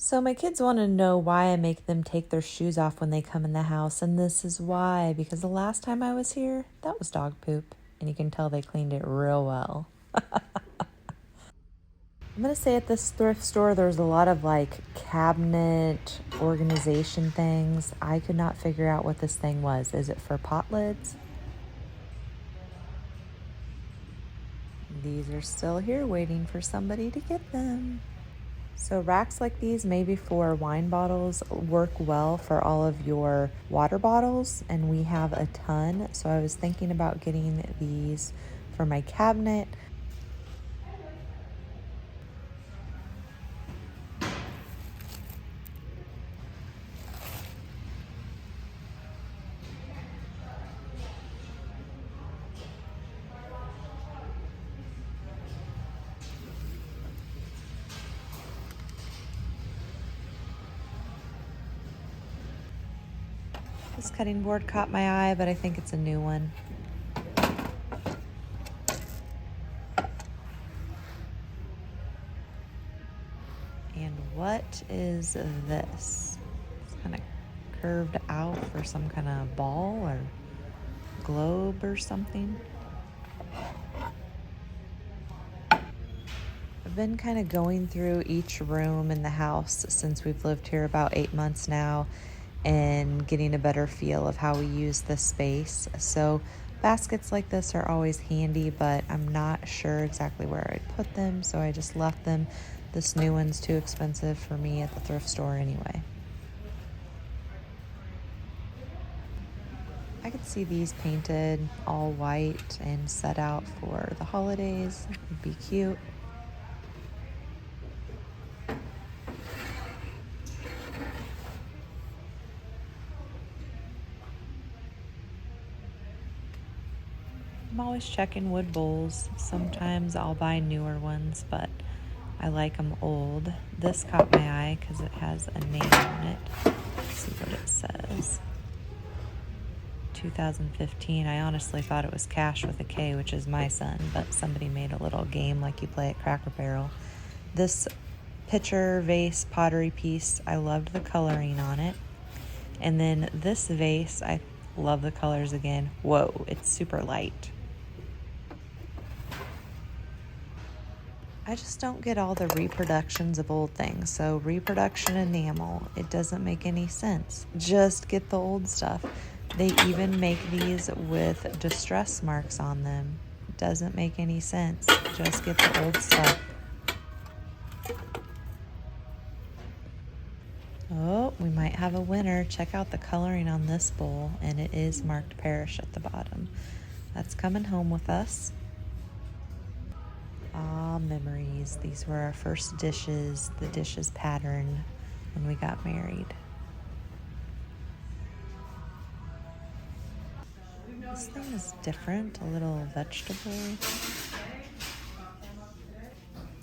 So my kids want to know why I make them take their shoes off when they come in the house, and this is why, because the last time I was here, that was dog poop, and you can tell they cleaned it real well. I'm going to say at this thrift store, there's a lot of like cabinet organization things. I could not figure out what this thing was. Is it for pot lids? These are still here waiting for somebody to get them. So racks like these, maybe for wine bottles, work well for all of your water bottles, and we have a ton. So I was thinking about getting these for my cabinet. This cutting board caught my eye, but I think it's a new one. And what is this? It's kind of curved out for some kind of ball or globe or something. I've been kind of going through each room in the house since we've lived here about 8 months now and getting a better feel of how we use this space. So baskets like this are always handy, but I'm not sure exactly where I'd put them, so I just left them. This new one's too expensive for me at the thrift store anyway. I could see these painted all white and set out for the holidays. It'd be cute. I'm always checking wood bowls. Sometimes I'll buy newer ones, but I like them old. This caught my eye because it has a name on it. Let's see what it says. 2015. I honestly thought it was Cash with a K, which is my son, but somebody made a little game like you play at Cracker Barrel. This pitcher vase pottery piece, I loved the coloring on it. And then this vase, I love the colors again. Whoa, it's super light. I just don't get all the reproductions of old things. So reproduction enamel, it doesn't make any sense. Just get the old stuff. They even make these with distress marks on them. Doesn't make any sense. Just get the old stuff. Oh, we might have a winner. Check out the coloring on this bowl, and it is marked Parish at the bottom. That's coming home with us. Ah, memories. These were our first dishes, the dishes pattern when we got married. This thing is different, a little vegetable.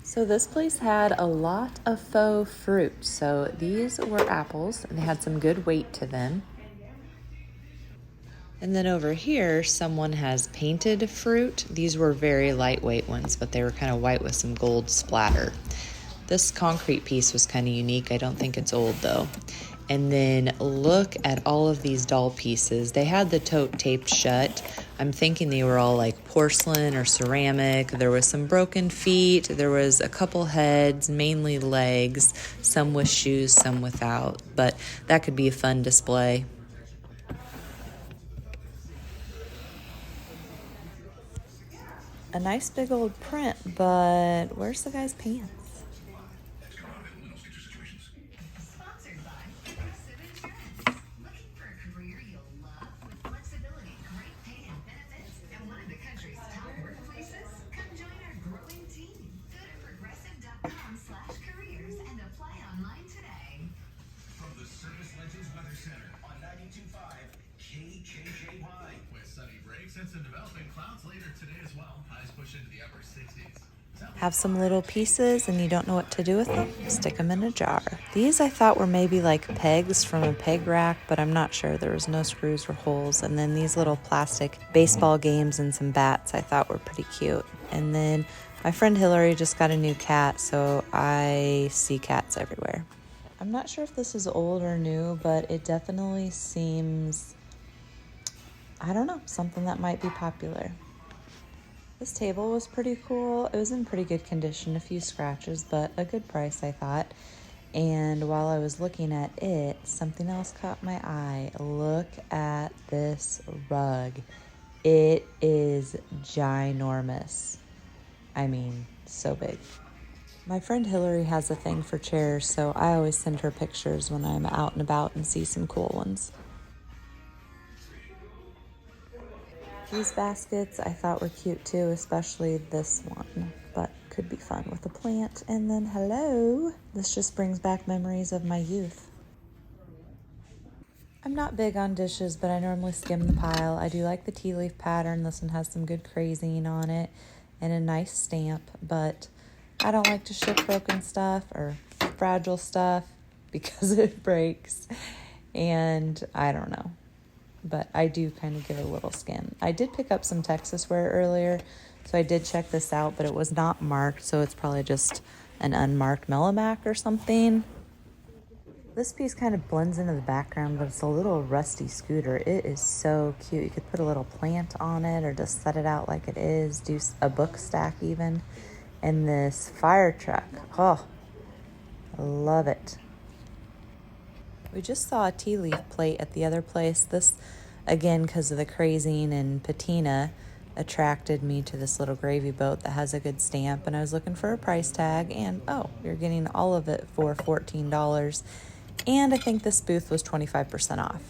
So this place had a lot of faux fruit. So these were apples, and they had some good weight to them. And then over here, someone has painted fruit. These were very lightweight ones, but they were kind of white with some gold splatter. This concrete piece was kind of unique. I don't think it's old though. And then look at all of these doll pieces. They had the tote taped shut. I'm thinking they were all like porcelain or ceramic. There was some broken feet. There was a couple heads, mainly legs, some with shoes, some without. But that could be a fun display. A nice big old print, but where's the guy's pants? And some developing clouds later today as well. Highs push into the upper 60s. Have some little pieces and you don't know what to do with them? Stick them in a jar. These I thought were maybe like pegs from a peg rack, but I'm not sure. There was no screws or holes. And then these little plastic baseball games and some bats I thought were pretty cute. And then my friend Hillary just got a new cat, so I see cats everywhere. I'm not sure if this is old or new, but it definitely seems, I don't know, something that might be popular. This table was pretty cool. It was in pretty good condition, a few scratches, but a good price, I thought. And while I was looking at it, something else caught my eye. Look at this rug. It is ginormous. I mean, so big. My friend Hillary has a thing for chairs, so I always send her pictures when I'm out and about and see some cool ones. These baskets I thought were cute too, especially this one, but could be fun with a plant. And then, hello, this just brings back memories of my youth. I'm not big on dishes, but I normally skim the pile. I do like the tea leaf pattern. This one has some good crazing on it and a nice stamp, but I don't like to ship broken stuff or fragile stuff because it breaks. And I don't know, but I do kind of give it a little skim. I did pick up some Texas ware earlier, so I did check this out, but it was not marked, so it's probably just an unmarked Melamac or something. This piece kind of blends into the background, but it's a little rusty scooter. It is so cute. You could put a little plant on it or just set it out like it is, do a book stack even. And this fire truck, oh, I love it. We just saw a tea leaf plate at the other place. This, again, because of the crazing and patina, attracted me to this little gravy boat that has a good stamp. And I was looking for a price tag, and oh, you're getting all of it for $14. And I think this booth was 25% off.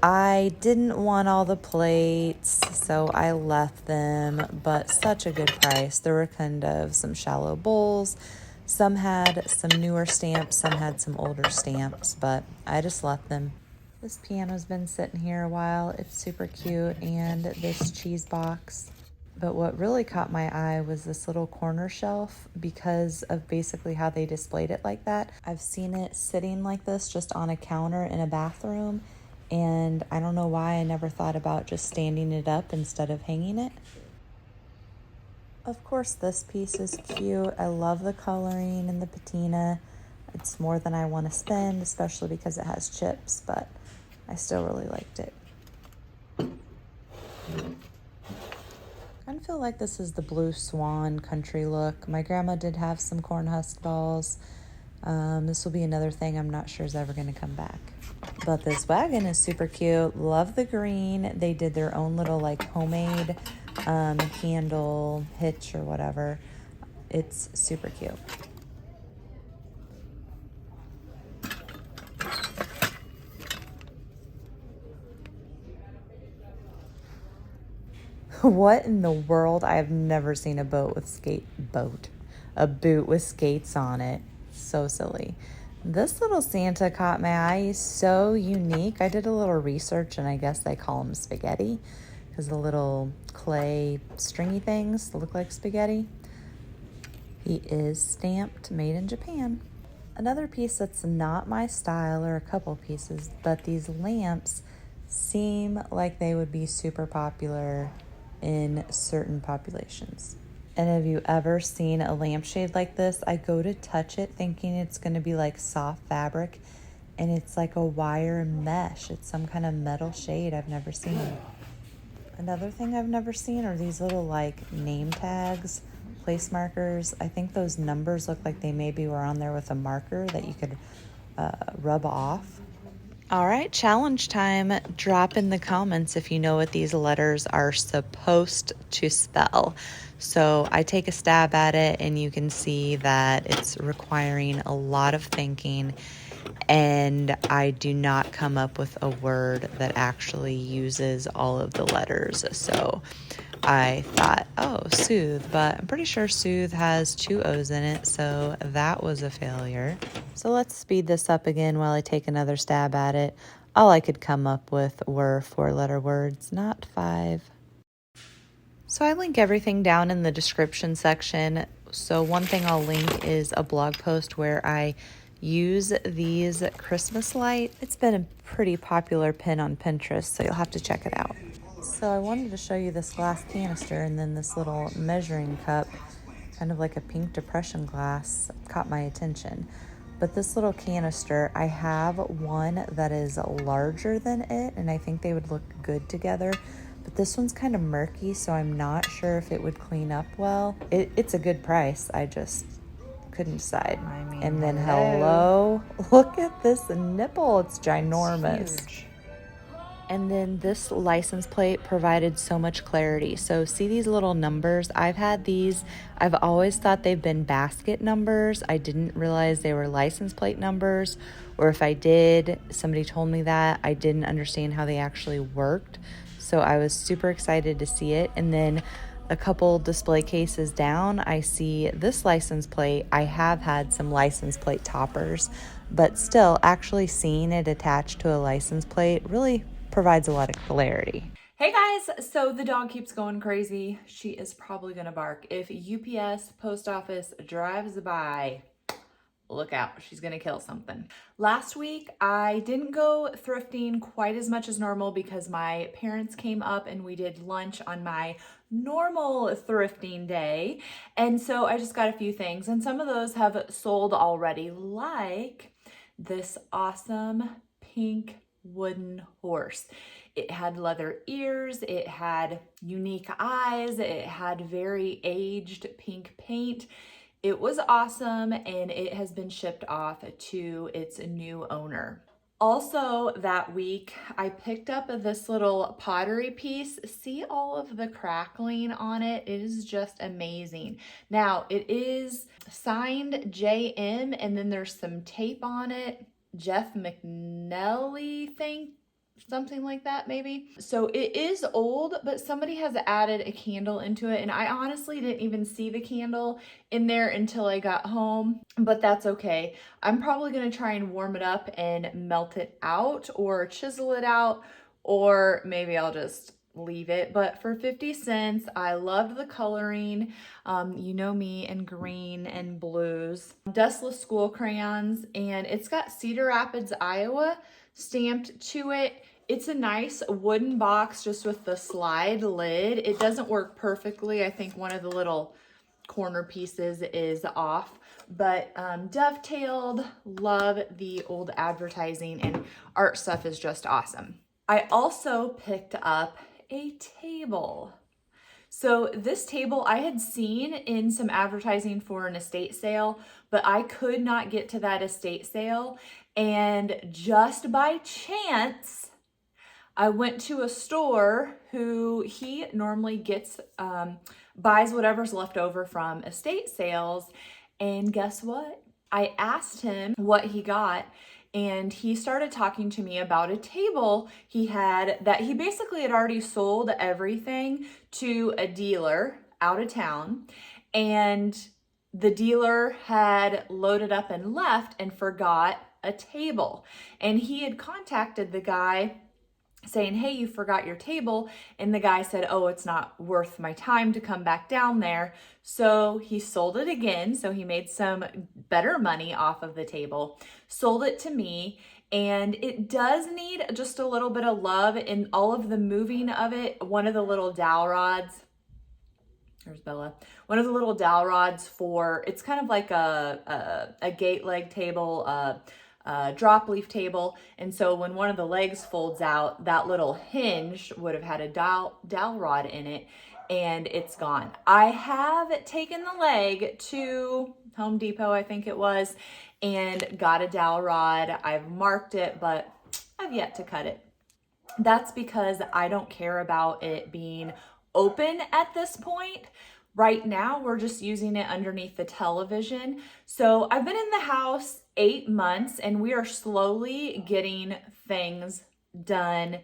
I didn't want all the plates, so I left them, but such a good price. There were kind of some shallow bowls. Some had some newer stamps, some had some older stamps, but I just left them. This piano's been sitting here a while. It's super cute, and this cheese box. But what really caught my eye was this little corner shelf because of basically how they displayed it like that. I've seen it sitting like this just on a counter in a bathroom, and I don't know why I never thought about just standing it up instead of hanging it. Of course, this piece is cute. I love the coloring and the patina. It's more than I want to spend, especially because it has chips, but I still really liked it. I kind of feel like this is the Blue Swan country look. My grandma did have some corn husk balls. This will be another thing I'm not sure is ever going to come back. But this wagon is super cute. Love the green. They did their own little like homemade handle hitch or whatever. It's super cute. What in the world? I have never seen a boot with skates on it. So silly. This little Santa caught my eye. He's so unique. I did a little research, and I guess they call him spaghetti because the little clay stringy things look like spaghetti. He is stamped made in Japan. Another piece that's not my style, or a couple pieces, but these lamps seem like they would be super popular in certain populations. And have you ever seen a lampshade like this? I go to touch it thinking it's going to be like soft fabric, and it's like a wire mesh. It's some kind of metal shade I've never seen. Another thing I've never seen are these little like name tags, place markers. I think those numbers look like they maybe were on there with a marker that you could rub off. All right, challenge time. Drop in the comments if you know what these letters are supposed to spell. So I take a stab at it, and you can see that it's requiring a lot of thinking, and I do not come up with a word that actually uses all of the letters. So I thought, oh, soothe, but I'm pretty sure soothe has 2 O's in it, so that was a failure. So let's speed this up again while I take another stab at it. All I could come up with were 4-letter words, not 5. So I link everything down in the description section. So one thing I'll link is a blog post where I use these Christmas lights. It's been a pretty popular pin on Pinterest, so you'll have to check it out. So I wanted to show you this glass canister, and then this little measuring cup, kind of like a pink depression glass, caught my attention. But this little canister, I have one that is larger than it, and I think they would look good together. But this one's kind of murky, so I'm not sure if it would clean up well. It's a good price. I just couldn't decide. I mean, and then hello, look at this nipple. It's ginormous. It's huge. And then this license plate provided so much clarity. So see these little numbers? I've had these. I've always thought they've been basket numbers. I didn't realize they were license plate numbers. Or if I did, somebody told me that. I didn't understand how they actually worked. So I was super excited to see it. And then a couple display cases down, I see this license plate. I have had some license plate toppers, but still actually seeing it attached to a license plate really provides a lot of clarity. Hey guys, so the dog keeps going crazy. She is probably gonna bark. If UPS post office drives by, look out, she's gonna kill something. Last week, I didn't go thrifting quite as much as normal because my parents came up and we did lunch on my normal thrifting day. And so I just got a few things, and some of those have sold already, like this awesome pink wooden horse. It had leather ears, it had unique eyes, it had very aged pink paint. It was awesome, and it has been shipped off to its new owner. Also that week, I picked up this little pottery piece. See all of the crackling on it? It is just amazing. Now, it is signed JM, and then there's some tape on it. Jeff McNelly thing, something like that maybe. So it is old, but somebody has added a candle into it, and I honestly didn't even see the candle in there until I got home, but that's okay. I'm probably gonna try and warm it up and melt it out or chisel it out, or maybe I'll just leave it. But for 50 cents, I loved the coloring. You know me, and green and blues. Dustless school crayons, and it's got Cedar Rapids, Iowa stamped to it. It's a nice wooden box just with the slide lid. It doesn't work perfectly. I think one of the little corner pieces is off, but dovetailed. Love the old advertising, and art stuff is just awesome. I also picked up a table. So this table I had seen in some advertising for an estate sale, but I could not get to that estate sale. And just by chance, I went to a store who he normally gets, buys whatever's left over from estate sales. And guess what? I asked him what he got, and he started talking to me about a table he had that he basically had already sold everything to a dealer out of town, and the dealer had loaded up and left and forgot a table. And he had contacted the guy saying, hey, you forgot your table. And the guy said, oh, it's not worth my time to come back down there. So he sold it again. So he made some better money off of the table, sold it to me. And it does need just a little bit of love in all of the moving of it. One of the little dowel rods, there's Bella. One of the little dowel rods for, it's kind of like a gate leg table, drop leaf table. And so when one of the legs folds out, that little hinge would have had a dowel rod in it, and it's gone. I have taken the leg to Home Depot, I think it was, and got a dowel rod. I've marked it, but I've yet to cut it. That's because I don't care about it being open at this point. Right now, we're just using it underneath the television. So I've been in the house 8 months, and we are slowly getting things done,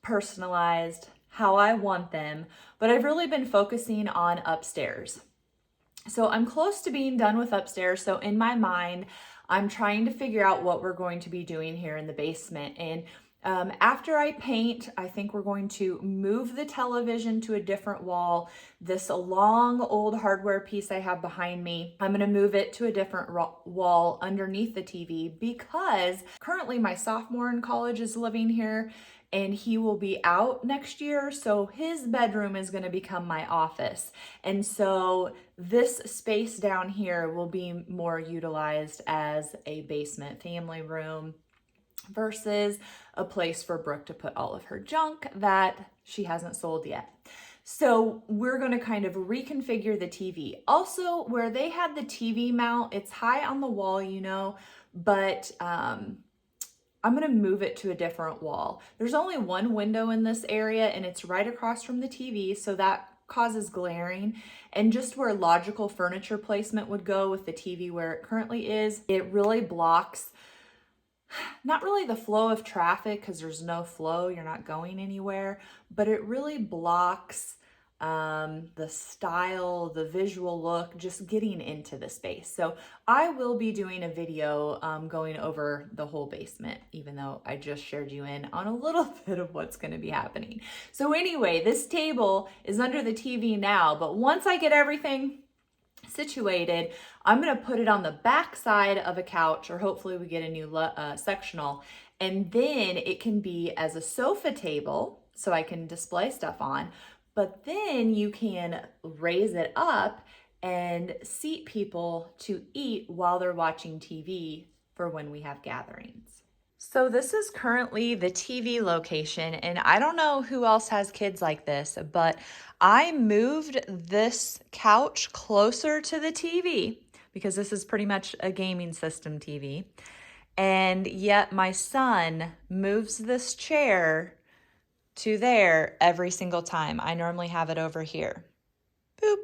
personalized, how I want them. But I've really been focusing on upstairs. So I'm close to being done with upstairs. So in my mind, I'm trying to figure out what we're going to be doing here in the basement. And After I paint, I think we're going to move the television to a different wall. This long old hardware piece I have behind me, I'm gonna move it to a different wall underneath the TV because currently my sophomore in college is living here and he will be out next year. So his bedroom is gonna become my office. And so this space down here will be more utilized as a basement family room versus a place for Brooke to put all of her junk that she hasn't sold yet. So we're going to kind of reconfigure the TV. Also, where they had the TV mount, it's high on the wall, you know, but I'm going to move it to a different wall. There's only one window in this area and it's right across from the TV, so that causes glaring. And just where logical furniture placement would go with the TV where it currently is, it really blocks not really the flow of traffic because there's no flow, you're not going anywhere, but it really blocks the style, the visual look, just getting into the space. So I will be doing a video going over the whole basement, even though I just shared you in on a little bit of what's going to be happening. So anyway, this table is under the TV now, but once I get everything situated, I'm going to put it on the back side of a couch, or hopefully we get a new sectional, and then it can be as a sofa table so I can display stuff on, but then you can raise it up and seat people to eat while they're watching TV for when we have gatherings. So this is currently the TV location, and I don't know who else has kids like this, but I moved this couch closer to the TV because this is pretty much a gaming system TV. And yet my son moves this chair to there every single time. I normally have it over here. Boop.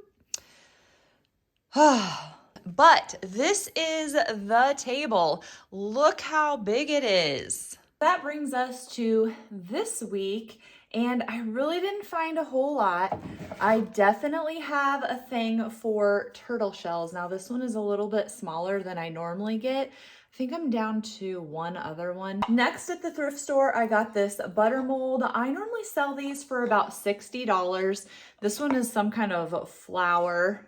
But this is the table. Look how big it is. That brings us to this week, and I really didn't find a whole lot. I definitely have a thing for turtle shells. Now this one is a little bit smaller than I normally get. I think I'm down to one other one. Next at the thrift store, I got this butter mold. I normally sell these for about $60. This one is some kind of flower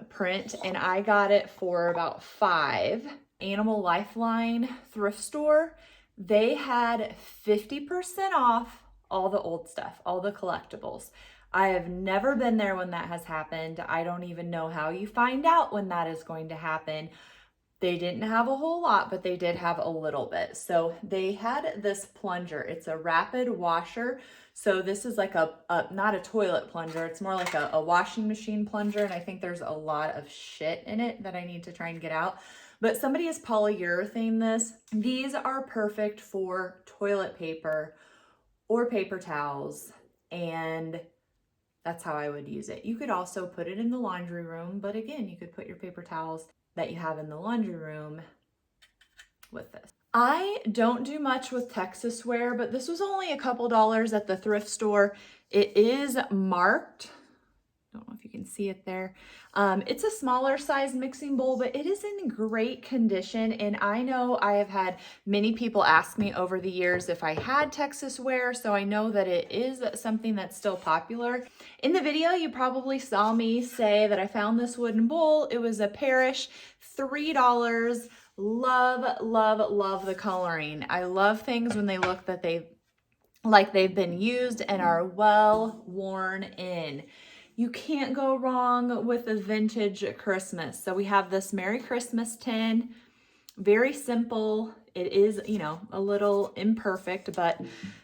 print, and I got it for about $5. Animal Lifeline thrift store, they had 50% off all the old stuff, all the collectibles. I have never been there when that has happened. I don't even know how you find out when that is going to happen. They didn't have a whole lot, but they did have a little bit. So they had this plunger. It's a rapid washer. So this is like not a toilet plunger. It's more like a washing machine plunger. And I think there's a lot of shit in it that I need to try and get out. But somebody has polyurethane this. These are perfect for toilet paper or paper towels. And that's how I would use it. You could also put it in the laundry room. But again, you could put your paper towels that you have in the laundry room with this. I don't do much with Texas ware, but this was only a couple dollars at the thrift store. It is marked. Don't know if you can see it there. It's a smaller size mixing bowl, but it is in great condition. And I know I have had many people ask me over the years if I had Texas ware, so I know that it is something that's still popular. In the video, you probably saw me say that I found this wooden bowl. It was a Parrish, $3. Love, love, love the coloring. I love things when they look that like they've been used and are well worn in. You can't go wrong with a vintage Christmas. So we have this Merry Christmas tin, very simple. It is, you know, a little imperfect, but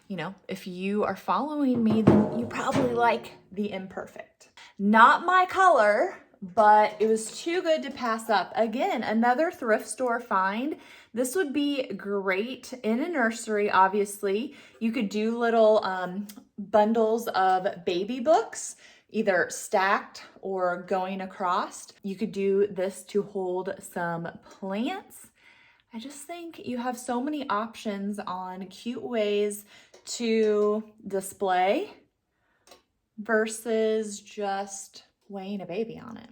you know, if you are following me, then you probably like the imperfect. Not my color, but it was too good to pass up. Again, another thrift store find. This would be great in a nursery, obviously. You could do little bundles of baby books, either stacked or going across. You could do this to hold some plants. I just think you have so many options on cute ways to display versus just weighing a baby on it.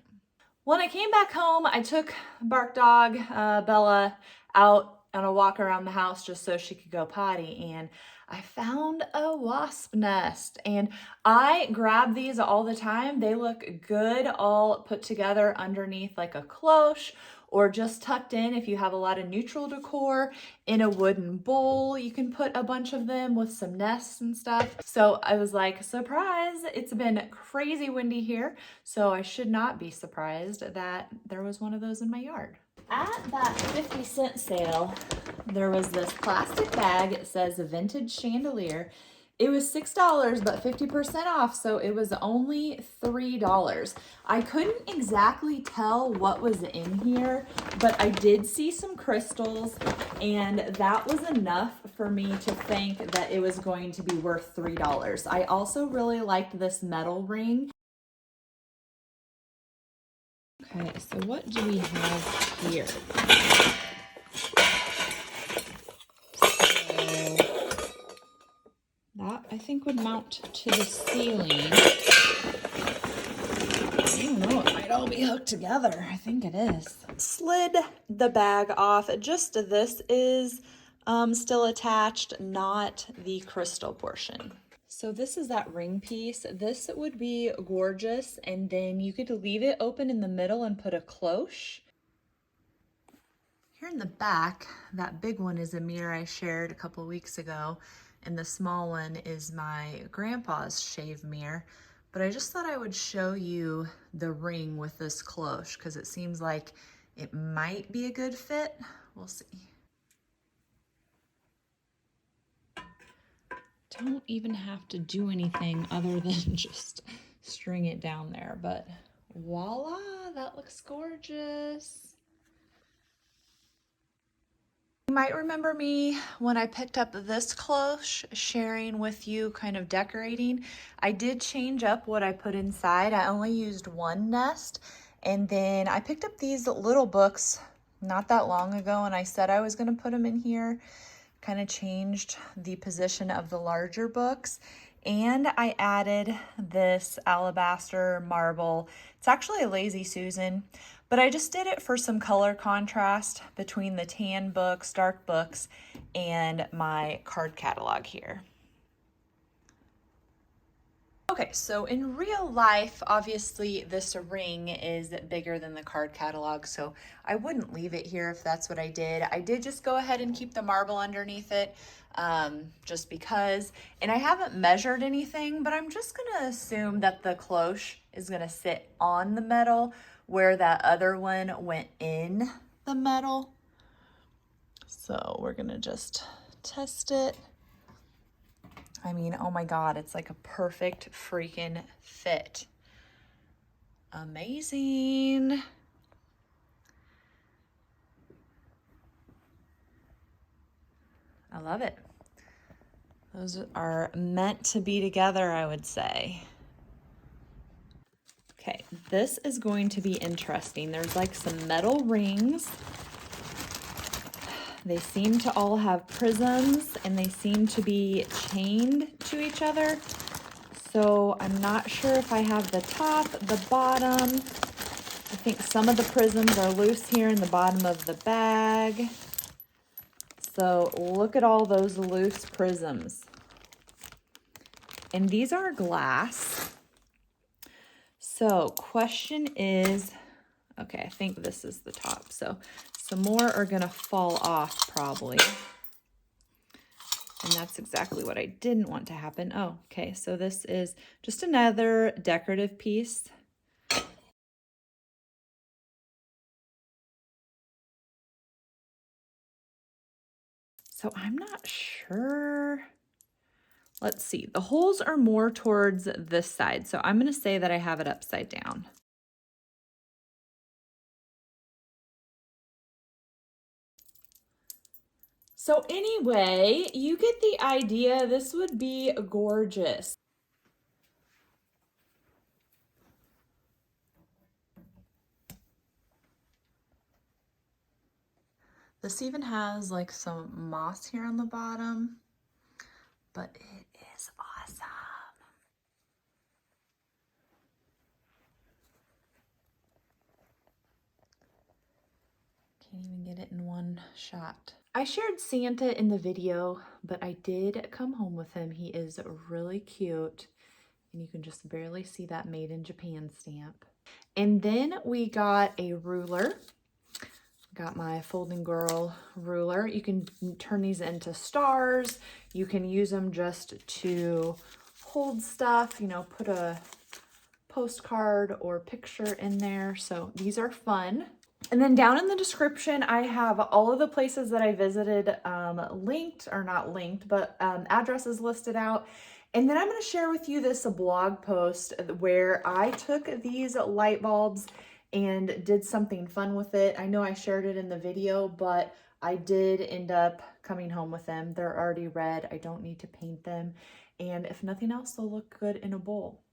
When I came back home, I took Bark Dog, Bella, out on a walk around the house just so she could go potty, and I found a wasp nest. And I grab these all the time. They look good all put together underneath like a cloche, or just tucked in if you have a lot of neutral decor in a wooden bowl. You can put a bunch of them with some nests and stuff. So I was like, surprise, it's been crazy windy here, so I should not be surprised that there was one of those in my yard. At that 50-cent sale, there was this plastic bag. It says vintage chandelier. It was $6, but 50% off, so it was only $3. I couldn't exactly tell what was in here, but I did see some crystals, and that was enough for me to think that it was going to be worth $3. I also really liked this metal ring. Okay, so what do we have here? That, I think, would mount to the ceiling. I don't know, it might all be hooked together. I think it is. Slid the bag off. Just this is still attached, not the crystal portion. So this is that ring piece. This would be gorgeous, and then you could leave it open in the middle and put a cloche. Here in the back, that big one is a mirror I shared a couple weeks ago, and the small one is my grandpa's shave mirror. But I just thought I would show you the ring with this cloche because it seems like it might be a good fit. We'll see. Don't even have to do anything other than just string it down there, but voila, that looks gorgeous. You might remember me when I picked up this cloche, sharing with you kind of decorating. I did change up what I put inside. I only used one nest, and then I picked up these little books not that long ago, and I said I was going to put them in here. Kind of changed the position of the larger books, and I added this alabaster marble. It's actually a Lazy Susan, but I just did it for some color contrast between the tan books, dark books, and my card catalog here. Okay, so in real life, obviously this ring is bigger than the card catalog, so I wouldn't leave it here if that's what I did. I did just go ahead and keep the marble underneath it, just because, and I haven't measured anything, but I'm just gonna assume that the cloche is gonna sit on the metal where that other one went in the metal. So we're gonna just test it. I mean, oh my God, it's like a perfect freaking fit. Amazing. I love it. Those are meant to be together, I would say. Okay, this is going to be interesting. There's like some metal rings. They seem to all have prisms, and they seem to be chained to each other. So I'm not sure if I have the top, the bottom. I think some of the prisms are loose here in the bottom of the bag. So look at all those loose prisms. And these are glass. So question is, okay, I think this is the top. So some more are gonna fall off probably. And that's exactly what I didn't want to happen. Oh, okay, so this is just another decorative piece. So I'm not sure. Let's see, the holes are more towards this side. So I'm gonna say that I have it upside down. So anyway, you get the idea. This would be gorgeous. This even has like some moss here on the bottom, but it is awesome. Can't even get it in one shot. I shared Santa in the video, but I did come home with him. He is really cute, and you can just barely see that Made in Japan stamp. And then we got a ruler. Got my Folding Girl ruler. You can turn these into stars. You can use them just to hold stuff, you know, put a postcard or picture in there. So these are fun. And then down in the description, I have all of the places that I visited linked, or not linked, but addresses listed out. And then I'm going to share with you this blog post where I took these light bulbs and did something fun with it. I know I shared it in the video, but I did end up coming home with them. They're already red. I don't need to paint them. And if nothing else, they'll look good in a bowl.